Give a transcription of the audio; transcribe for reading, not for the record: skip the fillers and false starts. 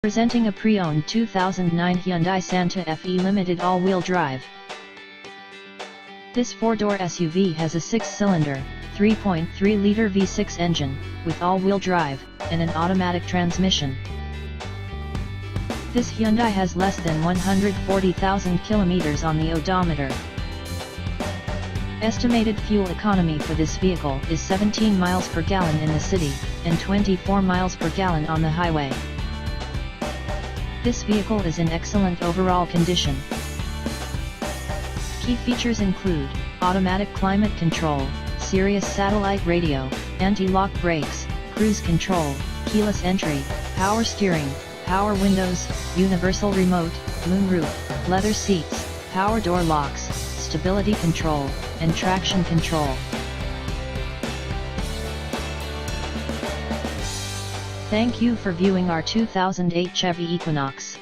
Presenting a pre-owned 2009 Hyundai Santa Fe Limited all-wheel drive. This four-door SUV has a 6-cylinder, 3.3-liter V6 engine, with all-wheel drive, and an automatic transmission. This Hyundai has less than 140,000 kilometers on the odometer. Estimated fuel economy for this vehicle is 17 miles per gallon in the city, and 24 miles per gallon on the highway. This vehicle is in excellent overall condition. Key features include automatic climate control, Sirius satellite radio, anti-lock brakes, cruise control, keyless entry, power steering, power windows, universal remote, moonroof, leather seats, power door locks, stability control, and traction control. Thank you for viewing our 2008 Chevy Equinox.